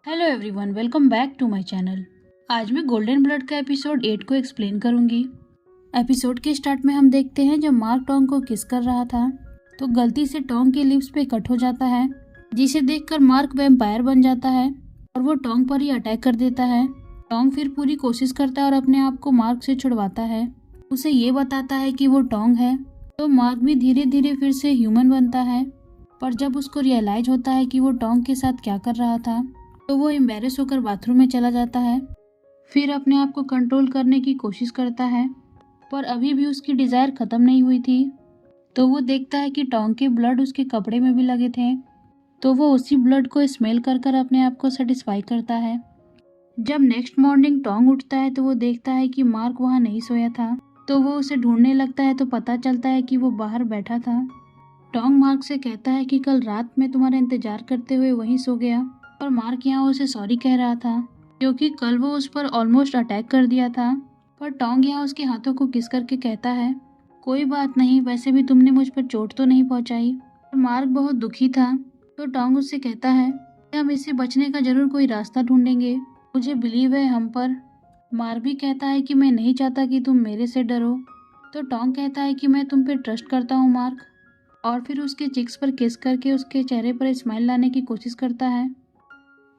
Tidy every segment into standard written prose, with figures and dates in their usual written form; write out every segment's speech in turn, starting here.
Hello everyone, welcome back to my channel. आज मैं golden blood का एपिसोड 8 को एक्सप्लेन करूंगी। एपिसोड के स्टार्ट में हम देखते हैं जब मार्क टोंग को किस कर रहा था तो गलती से टोंग के लिप्स पे कट हो जाता है, जिसे देखकर मार्क वैम्पायर बन जाता है और वो टोंग पर ही अटैक कर देता है। टोंग फिर पूरी कोशिश करता है और अपने आप को मार्क से छुड़वाता है। उसे ये बताता है कि वो टोंग है, तो मार्क भी धीरे धीरे फिर से ह्यूमन बनता है। पर जब उसको रियलाइज होता है कि वो टोंग के साथ क्या कर रहा था तो वो एम्बैरेस होकर बाथरूम में चला जाता है। फिर अपने आप को कंट्रोल करने की कोशिश करता है, पर अभी भी उसकी डिज़ायर ख़त्म नहीं हुई थी। तो वो देखता है कि टोंग के ब्लड उसके कपड़े में भी लगे थे, तो वो उसी ब्लड को स्मेल कर कर अपने आप को सेटिस्फाई करता है। जब नेक्स्ट मॉर्निंग टोंग उठता है तो वो देखता है कि मार्क वहाँ नहीं सोया था, तो वो उसे ढूंढने लगता है तो पता चलता है कि वो बाहर बैठा था। टोंग मार्क से कहता है कि कल रात में तुम्हारा इंतजार करते हुए वहीं सो गया, और मार्क यहाँ उसे सॉरी कह रहा था क्योंकि कल वो उस पर ऑलमोस्ट अटैक कर दिया था। पर टोंग यहाँ उसके हाथों को किस करके कहता है, कोई बात नहीं, वैसे भी तुमने मुझ पर चोट तो नहीं पहुंचाई। और मार्क बहुत दुखी था, तो टोंग उससे कहता है कि हम इससे बचने का जरूर कोई रास्ता ढूंढेंगे, मुझे बिलीव है हम पर। मार्क भी कहता है कि मैं नहीं चाहता कि तुम मेरे से डरो। तो टोंग कहता है कि मैं तुम पे ट्रस्ट करता हूँ मार्क, और फिर उसके चिक्स पर किस करके उसके चेहरे पर स्माइल लाने की कोशिश करता है।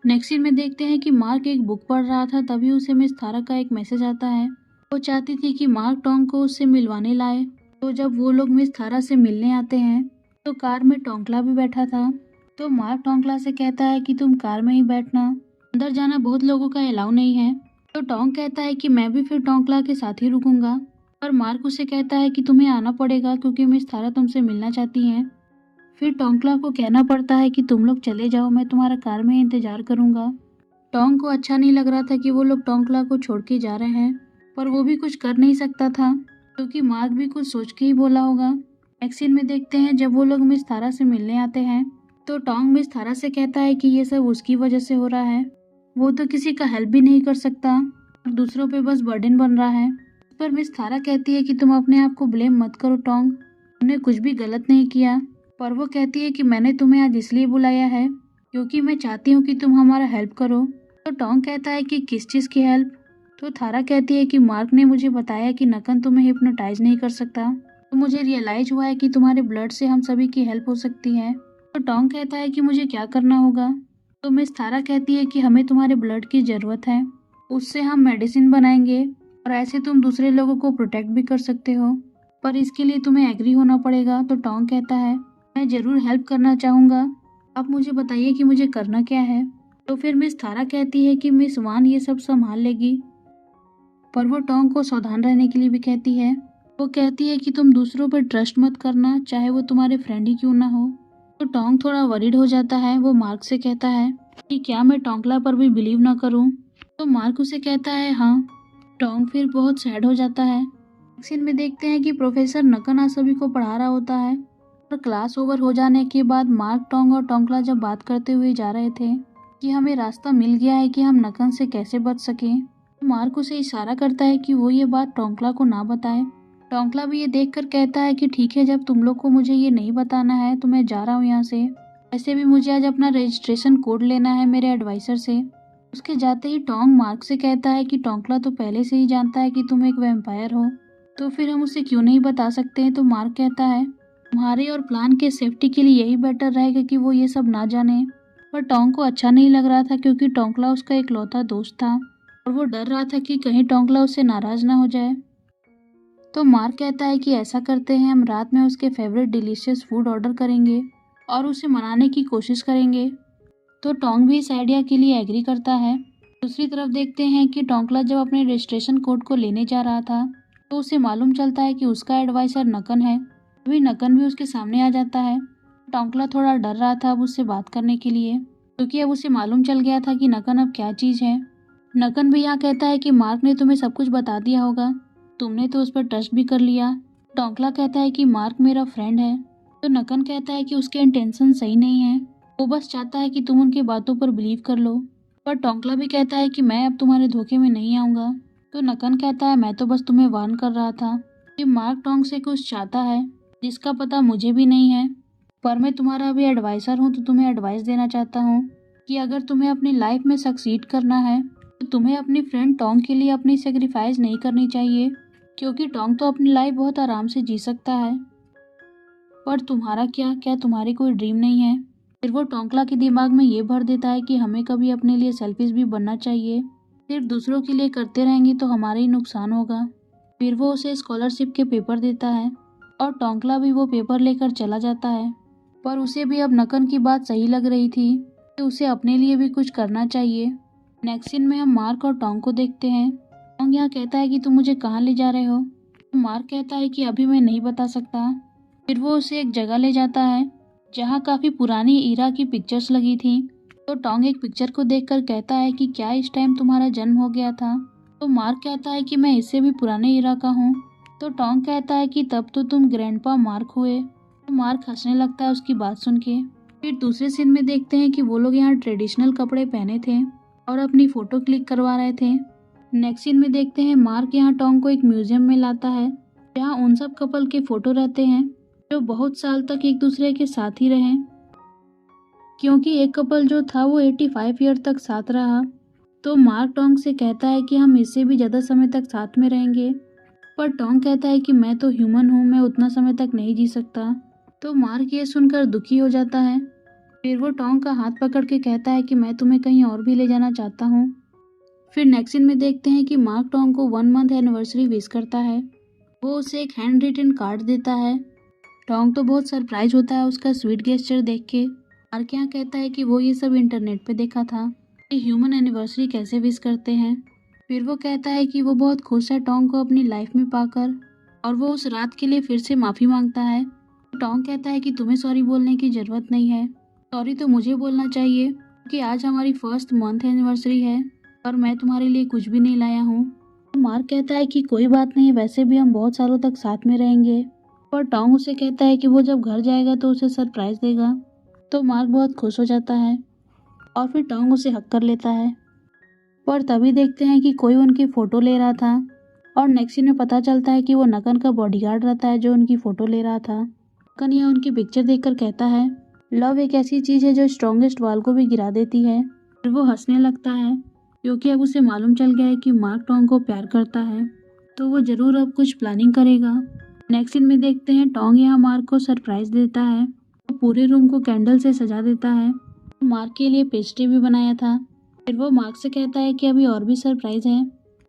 नेक्स्ट सीन में देखते हैं कि मार्क एक बुक पढ़ रहा था, तभी उसे मिस थारा का एक मैसेज आता है। वो चाहती थी कि मार्क टोंग को उससे मिलवाने लाए। तो जब वो लोग मिस थारा से मिलने आते हैं तो कार में टोंकला भी बैठा था। तो मार्क टोंकला से कहता है कि तुम कार में ही बैठना, अंदर जाना बहुत लोगों का अलाउ नहीं है। तो टोंग कहता है कि मैं भी फिर टोंकला के साथ ही रुकूंगा। पर मार्क उसे कहता है कि तुम्हें आना पड़ेगा क्योंकि मिस थारा तुमसे मिलना चाहती हैं। फिर टोंकला को कहना पड़ता है कि तुम लोग चले जाओ, मैं तुम्हारा कार में इंतजार करूंगा। टोंग को अच्छा नहीं लग रहा था कि वो लोग टोंकला को छोड़ के जा रहे हैं, पर वो भी कुछ कर नहीं सकता था क्योंकि मार्क भी कुछ सोच के ही बोला होगा। नेक्स्ट सीन में देखते हैं जब वो लोग मिस थारा से मिलने आते हैं तो टोंग मिस थारा से कहता है कि ये सब उसकी वजह से हो रहा है, वो तो किसी का हेल्प भी नहीं कर सकता और दूसरों पे बस बर्डन बन रहा है। पर मिस थारा कहती है कि तुम अपने आप को ब्लेम मत करो टोंग, तुमने कुछ भी गलत नहीं किया। पर वो कहती है कि मैंने तुम्हें आज इसलिए बुलाया है क्योंकि मैं चाहती हूँ कि तुम हमारा हेल्प करो। तो टोंग कहता है कि किस चीज़ की हेल्प। तो थारा कहती है कि मार्क ने मुझे बताया कि नकन तुम्हें हिप्नोटाइज नहीं कर सकता, तो मुझे रियलाइज हुआ है कि तुम्हारे ब्लड से हम सभी की हेल्प हो सकती है। तो टोंग कहता है कि मुझे क्या करना होगा। तो मिस थारा कहती है कि हमें तुम्हारे ब्लड की ज़रूरत है, उससे हम मेडिसिन बनाएंगे और ऐसे तुम दूसरे लोगों को प्रोटेक्ट भी कर सकते हो, पर इसके लिए तुम्हें एग्री होना पड़ेगा। तो टोंग कहता है मैं ज़रूर हेल्प करना चाहूँगा, आप मुझे बताइए कि मुझे करना क्या है। तो फिर मिस थारा कहती है कि मिस वान ये सब संभाल लेगी, पर वो टोंग को सावधान रहने के लिए भी कहती है। वो कहती है कि तुम दूसरों पर ट्रस्ट मत करना, चाहे वो तुम्हारे फ्रेंड ही क्यों ना हो। तो टोंग थोड़ा वरीड हो जाता है। वो मार्क से कहता है कि क्या मैं टोंकला पर भी बिलीव ना करूं। तो मार्क उसे कहता है हाँ। टोंग फिर बहुत सैड हो जाता है। सीन में देखते हैं कि प्रोफेसर नकन आज सभी को पढ़ा रहा होता है और क्लास ओवर हो जाने के बाद मार्क टोंग और टोंकला जब बात करते हुए जा रहे थे कि हमें रास्ता मिल गया है कि हम नकन से कैसे बच सकें, तो मार्क उसे इशारा करता है कि वो ये बात टोंकला को ना बताए। टोंकला भी ये देखकर कहता है कि ठीक है, जब तुम लोग को मुझे ये नहीं बताना है तो मैं जा रहा हूँ यहाँ से। वैसे भी मुझे आज अपना रजिस्ट्रेशन कोड लेना है मेरे एडवाइजर से। उसके जाते ही टोंग मार्क से कहता है कि टोंकला तो पहले से ही जानता है कि तुम एक वैम्पायर हो, तो फिर हम उसे क्यों नहीं बता सकते। तो मार्क कहता है तुम्हारे और प्लान के सेफ्टी के लिए यही बेटर रहेगा कि वो ये सब ना जाने। पर टोंग को अच्छा नहीं लग रहा था क्योंकि टोंकला उसका इकलौता दोस्त था और वो डर रहा था कि कहीं टोंकला उससे नाराज ना हो जाए। तो मार्क कहता है कि ऐसा करते हैं, हम रात में उसके फेवरेट डिलीशियस फूड ऑर्डर करेंगे और उसे मनाने की कोशिश करेंगे। तो टोंग भी इस आइडिया के लिए एग्री करता है। दूसरी तरफ देखते हैं कि टोंकला जब अपने रजिस्ट्रेशन कोड को लेने जा रहा था तो उसे मालूम चलता है कि उसका एडवाइजर नकन है। अभी नकन भी उसके सामने आ जाता है। टोंकला थोड़ा डर रहा था अब उससे बात करने के लिए क्योंकि अब उसे मालूम चल गया था कि नकन अब क्या चीज़ है। नकन भी यहाँ कहता है कि मार्क ने तुम्हें सब कुछ बता दिया होगा, तुमने तो उस पर ट्रस्ट भी कर लिया। टोंकला कहता है कि मार्क मेरा फ्रेंड है। तो नकन कहता है कि उसके इंटेंशन सही नहीं है, वो बस चाहता है कि तुम उनकी बातों पर बिलीव कर लो। पर टोंकला भी कहता है कि मैं अब तुम्हारे धोखे में नहीं आऊँगा। तो नकन कहता है मैं तो बस तुम्हें वार्न कर रहा था कि मार्क टोंग से कुछ चाहता है जिसका पता मुझे भी नहीं है, पर मैं तुम्हारा अभी एडवाइज़र हूँ तो तुम्हें एडवाइस देना चाहता हूँ। कि अगर तुम्हें अपनी लाइफ में सक्सीड करना है तो तुम्हें अपनी फ्रेंड टोंग के लिए अपनी सेक्रीफाइस नहीं करनी चाहिए, क्योंकि टोंग तो अपनी लाइफ बहुत आराम से जी सकता है। पर तुम्हारा क्या तुम्हारी कोई ड्रीम नहीं है? फिर वो टोंकला के दिमाग में ये भर देता है कि हमें कभी अपने लिए सेल्फिश भी बनना चाहिए। सिर्फ दूसरों के लिए करते रहेंगे तो हमारा ही नुकसान होगा। फिर वो उसे स्कॉलरशिप के पेपर देता है और टोंकला भी वो पेपर लेकर चला जाता है। पर उसे भी अब नकन की बात सही लग रही थी कि उसे अपने लिए भी कुछ करना चाहिए। नेक्स्ट सीन में हम मार्क और टोंग को देखते हैं। टोंग यहाँ कहता है कि तुम मुझे कहाँ ले जा रहे हो? तो मार्क कहता है कि अभी मैं नहीं बता सकता। फिर वो उसे एक जगह ले जाता है जहाँ काफ़ी पुरानी ईरा की पिक्चर्स लगी थी। तो टोंग एक पिक्चर को देखकर कहता है कि क्या इस टाइम तुम्हारा जन्म हो गया था? तो मार्क कहता है कि मैं इससे भी पुराने ईरा का हूँ। तो टोंग कहता है कि तब तो तुम ग्रैंडपा मार्क हुए। तो मार्क हंसने लगता है उसकी बात सुन के। फिर दूसरे सीन में देखते हैं कि वो लोग यहाँ ट्रेडिशनल कपड़े पहने थे और अपनी फ़ोटो क्लिक करवा रहे थे। नेक्स्ट सीन में देखते हैं मार्क यहाँ टोंग को एक म्यूजियम में लाता है जहाँ उन सब कपल के फ़ोटो रहते हैं जो बहुत साल तक एक दूसरे के साथ ही रहे, क्योंकि एक कपल जो था वो 85 ईयर तक साथ रहा। तो मार्क टोंग से कहता है कि हम इससे भी ज़्यादा समय तक साथ में रहेंगे, पर टोंग कहता है कि मैं तो ह्यूमन हूँ, मैं उतना समय तक नहीं जी सकता। तो मार्क ये सुनकर दुखी हो जाता है। फिर वो टोंग का हाथ पकड़ के कहता है कि मैं तुम्हें कहीं और भी ले जाना चाहता हूँ। फिर नेक्स्ट सीन में देखते हैं कि मार्क टोंग को 1 मंथ एनिवर्सरी विश करता है। वो उसे एक हैंड रिटन कार्ड देता है। टोंग तो बहुत सरप्राइज होता है उसका स्वीट गेस्चर देख के। मार्क यहाँ कहता है कि वो ये सब इंटरनेट पे देखा था कि ह्यूमन एनिवर्सरी कैसे विश करते हैं। फिर वो कहता है कि वो बहुत खुश है टोंग को अपनी लाइफ में पाकर, और वो उस रात के लिए फिर से माफ़ी मांगता है। टोंग कहता है कि तुम्हें सॉरी बोलने की ज़रूरत नहीं है, सॉरी तो मुझे बोलना चाहिए क्योंकि आज हमारी फर्स्ट मंथ एनिवर्सरी है और मैं तुम्हारे लिए कुछ भी नहीं लाया हूँ। तो मार्क कहता है कि कोई बात नहीं, वैसे भी हम बहुत सालों तक साथ में रहेंगे। पर टोंग उसे कहता है कि वो जब घर जाएगा तो उसे सरप्राइज देगा। तो मार्क बहुत खुश हो जाता है और फिर टोंग उसे हक कर लेता है। पर तभी देखते हैं कि कोई उनकी फ़ोटो ले रहा था और नेक्स्ट सीन में पता चलता है कि वो नकन का बॉडीगार्ड रहता है जो उनकी फ़ोटो ले रहा था। नकन यह उनकी पिक्चर देखकर कहता है लव एक ऐसी चीज़ है जो स्ट्रॉन्गेस्ट वाल को भी गिरा देती है। फिर वो हंसने लगता है क्योंकि अब उसे मालूम चल गया है कि मार्क टोंग को प्यार करता है, तो वो ज़रूर अब कुछ प्लानिंग करेगा। नेक्स्ट सीन में देखते हैं टोंग यहाँ मार्क को सरप्राइज देता है। वो पूरे रूम को कैंडल से सजा देता है। मार्क के लिए पेस्ट्री भी बनाया था। फिर वो मार्क से कहता है कि अभी और भी सरप्राइज है,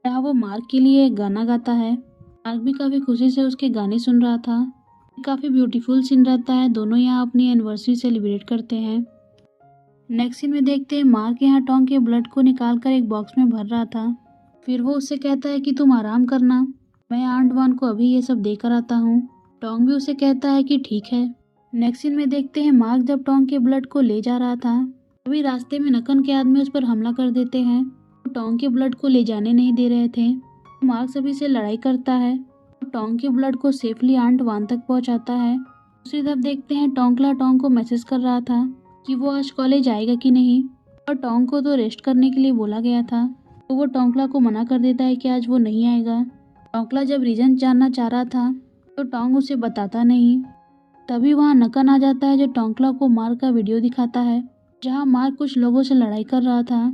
जहाँ वो मार्क के लिए एक गाना गाता है। मार्क भी काफ़ी खुशी से उसके गाने सुन रहा था। काफ़ी ब्यूटीफुल सीन रहता है, दोनों यहाँ अपनी एनिवर्सरी सेलिब्रेट करते हैं। नेक्स्ट सीन में देखते हैं मार्क यहाँ टोंग के ब्लड को निकाल कर एक बॉक्स में भर रहा था। फिर वो उससे कहता है कि तुम आराम करना, मैं आंट वान को अभी ये सब देकर आता हूँ। टोंग भी उसे कहता है कि ठीक है। नेक्स्ट सीन में देखते हैं मार्क जब टोंग के ब्लड को ले जा रहा था तभी रास्ते में नकन के आदमी उस पर हमला कर देते हैं। टोंग के ब्लड को ले जाने नहीं दे रहे थे। मार्क सभी से लड़ाई करता है, टोंग के ब्लड को सेफली आंट वान तक पहुंचाता है। दूसरी तरफ देखते हैं टोंकला टोंग को मैसेज कर रहा था कि वो आज कॉलेज आएगा कि नहीं, और टोंग को तो रेस्ट करने के लिए बोला गया था, तो वो टोंकला को मना कर देता है कि आज वो नहीं आएगा। टोंकला जब रीजन जानना चाह रहा था तो टोंग उसे बताता नहीं। तभी वहाँ नकन आ जाता है जो टोंकला को मार्क का वीडियो दिखाता है जहाँ मार्क कुछ लोगों से लड़ाई कर रहा था।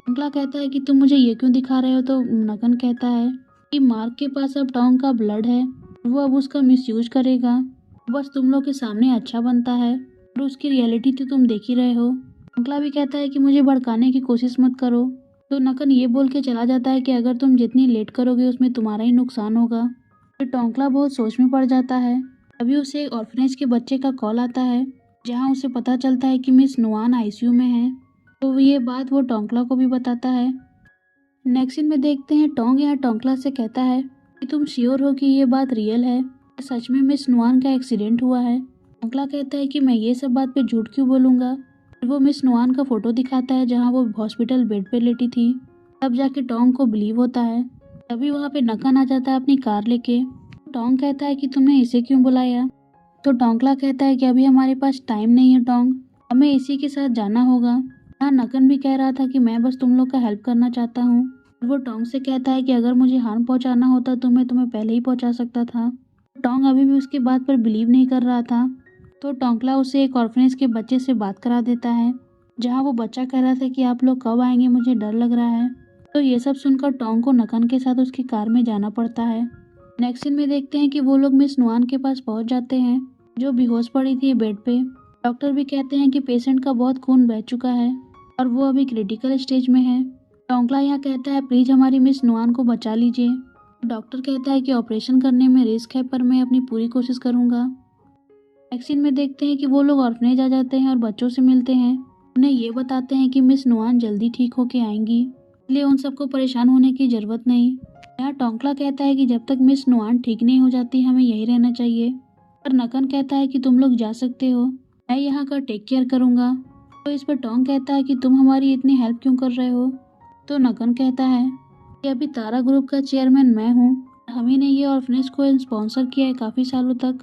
टोंकला कहता है कि तुम मुझे ये क्यों दिखा रहे हो? तो नकन कहता है कि मार्क के पास अब टोंग का ब्लड है, वो अब उसका मिसयूज करेगा, बस तुम लोग के सामने अच्छा बनता है और उसकी रियलिटी तो तुम देख ही रहे हो। टोंकला भी कहता है कि मुझे भड़काने की कोशिश मत करो। तो नकन ये बोल के चला जाता है कि अगर तुम जितनी लेट करोगे उसमें तुम्हारा ही नुकसान होगा। फिर टोंकला बहुत सोच में पड़ जाता है। अभी उसे एक ऑर्फनेज के बच्चे का कॉल आता है जहाँ उसे पता चलता है कि मिस नुआन आईसीयू में है, तो ये बात वो टोंकला को भी बताता है। नेक्स्ट सीन में देखते हैं टोंग यहाँ टोंकला से कहता है कि तुम श्योर हो कि ये बात रियल है, सच में मिस नुआन का एक्सीडेंट हुआ है? टोंकला कहता है कि मैं ये सब बात पे झूठ क्यों बोलूँगा। फिर वो मिस नुआन का फोटो दिखाता है जहाँ वो हॉस्पिटल बेड पे लेटी थी। तब जाके टोंग को बिलीव होता है। तभी वहाँ पे नकन आ जाता है अपनी कार लेके। टोंग कहता है कि तुमने इसे क्यों बुलाया? तो टोंकला कहता है कि अभी हमारे पास टाइम नहीं है टोंग, हमें इसी के साथ जाना होगा। हाँ, नकन भी कह रहा था कि मैं बस तुम लोग का हेल्प करना चाहता हूँ। वो टोंग से कहता है कि अगर मुझे हार्म पहुँचाना होता तो मैं तुम्हें पहले ही पहुँचा सकता था। टोंग अभी भी उसकी बात पर बिलीव नहीं कर रहा था। तो टोंकला उसे एक ऑर्फनेज के बच्चे से बात करा देता है जहाँ वो बच्चा कह रहा था कि आप लोग कब आएंगे, मुझे डर लग रहा है। तो ये सब सुनकर टोंग को नकन के साथ उसकी कार में जाना पड़ता है। नेक्स्ट सीन में देखते हैं कि वो लोग मिस नुआन के पास पहुंच जाते हैं, जो बेहोश पड़ी थी बेड पे। डॉक्टर भी कहते हैं कि पेशेंट का बहुत खून बह चुका है और वो अभी क्रिटिकल स्टेज में है। टोंकला यहाँ कहता है प्लीज हमारी मिस नुआन को बचा लीजिए। डॉक्टर कहता है कि ऑपरेशन करने में रिस्क है, पर मैं अपनी पूरी कोशिश करूंगा। नेक्स्ट सीन में देखते हैं कि वो लोग ऑर्फनेज आ जाते हैं और बच्चों से मिलते हैं। उन्हें ये बताते हैं कि मिस नुआन जल्दी ठीक होके आएंगी, इसलिए उन सबको परेशान होने की जरूरत नहीं। यहाँ टोंकला कहता है कि जब तक मिस नुआन ठीक नहीं हो जाती हमें यहीं रहना चाहिए, पर नकन कहता है कि तुम लोग जा सकते हो, मैं यहाँ का टेक केयर करूँगा। तो इस पर टोंग कहता है कि तुम हमारी इतनी हेल्प क्यों कर रहे हो। तो नकन कहता है कि अभी तारा ग्रुप का चेयरमैन मैं हूँ, हम ही ने ये ऑर्फनेज को स्पॉन्सर किया है काफ़ी सालों तक,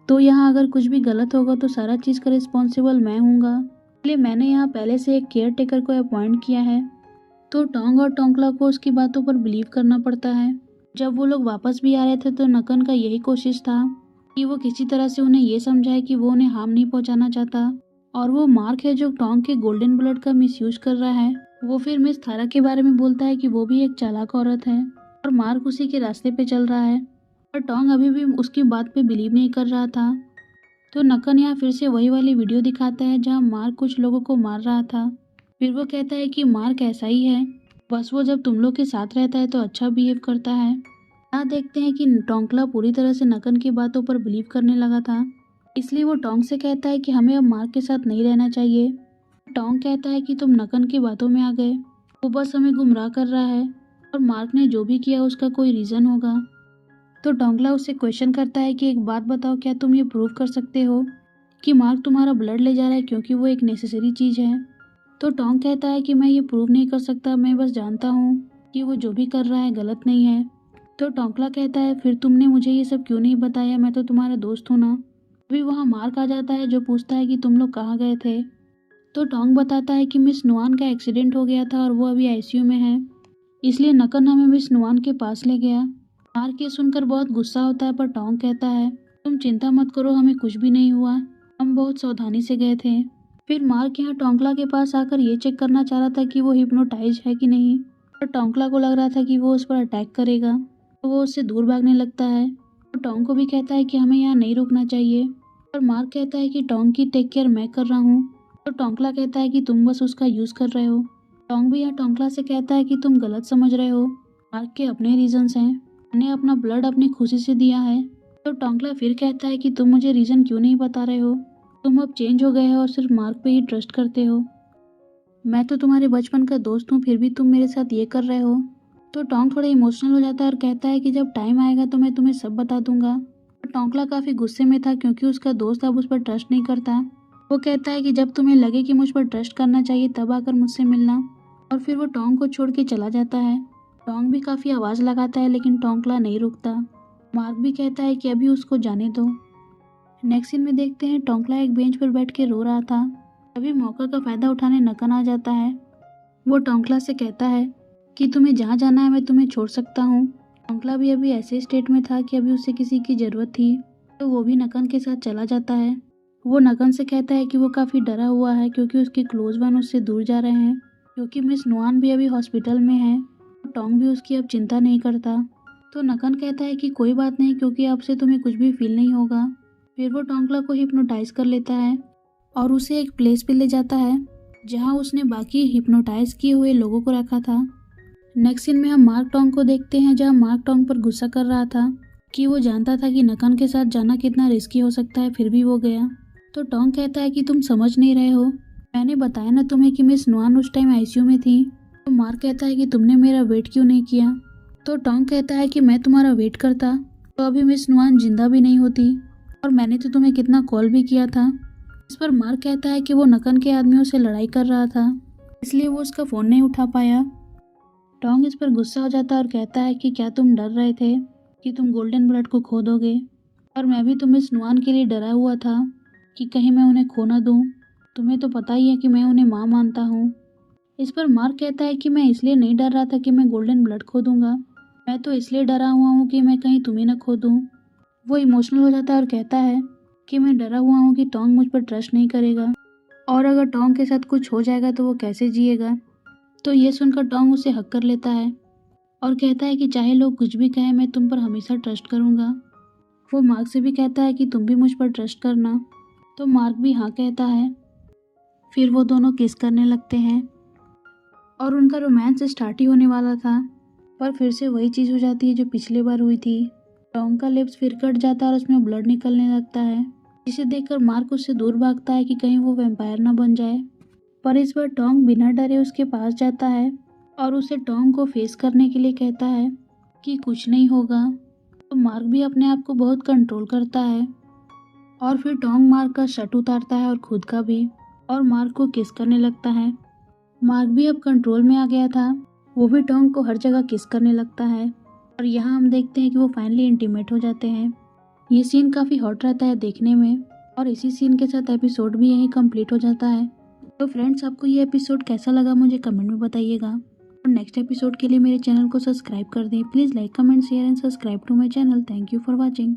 तो यहाँ अगर कुछ भी गलत होगा तो सारा चीज़ का रिस्पॉन्सिबल मैं हूँगा, इसलिए मैंने यहाँ पहले से एक केयर टेकर को अपॉइंट किया है। तो टोंग और टोंकला को उसकी बातों पर बिलीव करना पड़ता है। जब वो लोग वापस भी आ रहे थे तो नकन का यही कोशिश था कि वो किसी तरह से उन्हें ये समझाए कि वो उन्हें हार्म नहीं पहुंचाना चाहता, और वो मार्क है जो टोंग के गोल्डन ब्लड का मिसयूज कर रहा है। वो फिर मिस थारा के बारे में बोलता है कि वो भी एक चालाक औरत है और मार्क उसी के रास्ते पे चल रहा है, पर टोंग अभी भी उसकी बात पे बिलीव नहीं कर रहा था। तो नकन यहाँ फिर से वही वाली वीडियो दिखाता है जहाँ मार्क कुछ लोगों को मार रहा था। फिर वो कहता है कि मार्क ऐसा ही है, बस वो जब तुम लोग के साथ रहता है तो अच्छा बिहेव करता है। यहाँ देखते हैं कि टोंकला पूरी तरह से नकन की बातों पर बिलीव करने लगा था, इसलिए वो टोंग से कहता है कि हमें अब मार्क के साथ नहीं रहना चाहिए। टोंग कहता है कि तुम नकन की बातों में आ गए, वो बस हमें गुमराह कर रहा है और मार्क ने जो भी किया उसका कोई रीज़न होगा। तो टोंकला उससे क्वेश्चन करता है कि एक बात बताओ, क्या तुम ये प्रूव कर सकते हो कि मार्क तुम्हारा ब्लड ले जा रहा है, क्योंकि वो एक नेसेसरी चीज़ है। तो टोंग कहता है कि मैं ये प्रूव नहीं कर सकता, मैं बस जानता हूँ कि वो जो भी कर रहा है गलत नहीं है। तो टोंकला कहता है फिर तुमने मुझे ये सब क्यों नहीं बताया, मैं तो तुम्हारा दोस्त हूँ ना। अभी वहाँ मार्क आ जाता है जो पूछता है कि तुम लोग कहाँ गए थे। तो टोंग बताता है कि मिस नुआन का एक्सीडेंट हो गया था और वो अभी आईसीयू में है, इसलिए नकन हमें मिस नुआन के पास ले गया। मार्क ये सुनकर बहुत गुस्सा होता है, पर टोंग कहता है तुम चिंता मत करो, हमें कुछ भी नहीं हुआ, हम बहुत सावधानी से गए थे। फिर मार्क यहाँ टोंकला के पास आकर ये चेक करना चाह रहा था कि वो हिप्नोटाइज है कि नहीं, पर टोंकला को लग रहा था कि वो उस पर अटैक करेगा, तो वो उससे दूर भागने लगता है। तो टोंग को भी कहता है कि हमें यहाँ नहीं रुकना चाहिए, पर मार्क कहता है कि टोंग की टेक केयर मैं कर रहा हूँ। तो टोंकला कहता है कि तुम बस उसका यूज़ कर रहे हो। टोंग भी यहाँ टोंकला से कहता है कि तुम गलत समझ रहे हो, मार्क के अपने रीजंस हैं, मैंने अपना ब्लड अपनी खुशी से दिया है। तो टोंकला फिर कहता है कि तुम मुझे रीज़न क्यों नहीं बता रहे हो, तुम अब चेंज हो गए हो और सिर्फ मार्क पे ही ट्रस्ट करते हो, मैं तो तुम्हारे बचपन का दोस्त हूँ, फिर भी तुम मेरे साथ ये कर रहे हो। तो टोंग थोड़ा इमोशनल हो जाता है और कहता है कि जब टाइम आएगा तो मैं तुम्हें सब बता दूंगा। तो टोंकला काफ़ी गुस्से में था क्योंकि उसका दोस्त अब उस पर ट्रस्ट नहीं करता। वो कहता है कि जब तुम्हें लगे कि मुझ पर ट्रस्ट करना चाहिए तब आकर मुझसे मिलना, और फिर वो टोंग को छोड़ के चला जाता है। टोंग भी काफ़ी आवाज़ लगाता है लेकिन टोंकला नहीं रुकता। मार्क भी कहता है कि अभी उसको जाने दो। नेक्स्ट सीन में देखते हैं टोंकला एक बेंच पर बैठ के रो रहा था, तभी मौका का फ़ायदा उठाने नकन आ जाता है। वो टोंकला से कहता है कि तुम्हें जहाँ जाना है मैं तुम्हें छोड़ सकता हूँ। टोंकला भी अभी ऐसे स्टेट में था कि अभी उसे किसी की ज़रूरत थी, तो वो भी नकन के साथ चला जाता है। वो नकन से कहता है कि वो काफ़ी डरा हुआ है क्योंकि उसके क्लोज वन उससे दूर जा रहे हैं, क्योंकि मिस नुआन भी अभी हॉस्पिटल में है। टोंग भी उसकी अब चिंता नहीं करता। तो नकन कहता है कि कोई बात नहीं, क्योंकि अब से तुम्हें कुछ भी फील नहीं होगा। फिर वो टोंकला को हिप्नोटाइज कर लेता है और उसे एक प्लेस पे ले जाता है जहाँ उसने बाकी हिप्नोटाइज किए हुए लोगों को रखा था। नेक्स्ट सीन में हम मार्क टोंग को देखते हैं जहाँ मार्क टोंग पर गुस्सा कर रहा था कि वो जानता था कि नकन के साथ जाना कितना रिस्की हो सकता है, फिर भी वो गया। तो टोंग कहता है कि तुम समझ नहीं रहे हो, मैंने बताया ना तुम्हें कि मिस नुआन उस टाइम आईसीयू में थी। तो मार्क कहता है कि तुमने मेरा वेट क्यों नहीं किया। तो टोंग कहता है कि मैं तुम्हारा वेट करता तो अभी मिस नुआन जिंदा भी नहीं होती, और मैंने तो तुम्हें कितना कॉल भी किया था। इस पर मार्क कहता है कि वो नकन के आदमियों से लड़ाई कर रहा था, इसलिए वो उसका फ़ोन नहीं उठा पाया। टोंग इस पर गुस्सा हो जाता है और कहता है कि क्या तुम डर रहे थे कि तुम गोल्डन ब्लड को खो दोगे, और मैं भी तुम इस नुआन के लिए डरा हुआ था कि कहीं मैं उन्हें खो ना दूँ, तुम्हें तो पता ही है कि मैं उन्हें माँ मानता हूँ। इस पर मार्क कहता है कि मैं इसलिए नहीं डर रहा था कि मैं गोल्डन ब्लड खो दूंगा, मैं तो इसलिए डरा हुआ हूँ कि मैं कहीं तुम्हें न खो दूँ। वो इमोशनल हो जाता है और कहता है कि मैं डरा हुआ हूँ कि टोंग मुझ पर ट्रस्ट नहीं करेगा। और अगर टोंग के साथ कुछ हो जाएगा तो वो कैसे जिएगा। तो ये सुनकर टोंग उसे हक कर लेता है और कहता है कि चाहे लोग कुछ भी कहें, मैं तुम पर हमेशा ट्रस्ट करूँगा। वो मार्क से भी कहता है कि तुम भी मुझ पर ट्रस्ट करना। तो मार्क भी हाँ कहता है। फिर वो दोनों किस करने लगते हैं और उनका रोमांस स्टार्ट ही होने वाला था, पर फिर से वही चीज़ हो जाती है जो पिछले बार हुई थी। टोंग का लिप्स फिर कट जाता है और उसमें ब्लड निकलने लगता है, जिसे देखकर मार्क उससे दूर भागता है कि कहीं वो वैम्पायर ना बन जाए। पर इस बार टोंग बिना डरे उसके पास जाता है और उसे टोंग को फेस करने के लिए कहता है कि कुछ नहीं होगा। तो मार्क भी अपने आप को बहुत कंट्रोल करता है और फिर टोंग मार्क का शर्ट उतारता है और खुद का भी, और मार्क को किस करने लगता है। मार्क भी अब कंट्रोल में आ गया था, वो भी टोंग को हर जगह किस करने लगता है और यहाँ हम देखते हैं कि वो फाइनली इंटीमेट हो जाते हैं। ये सीन काफ़ी हॉट रहता है देखने में और इसी सीन के साथ एपिसोड भी यहीं कंप्लीट हो जाता है। तो फ्रेंड्स, आपको ये एपिसोड कैसा लगा मुझे कमेंट में बताइएगा और नेक्स्ट एपिसोड के लिए मेरे चैनल को सब्सक्राइब कर दें। Please like comment share and subscribe to my channel. Thank you for watching.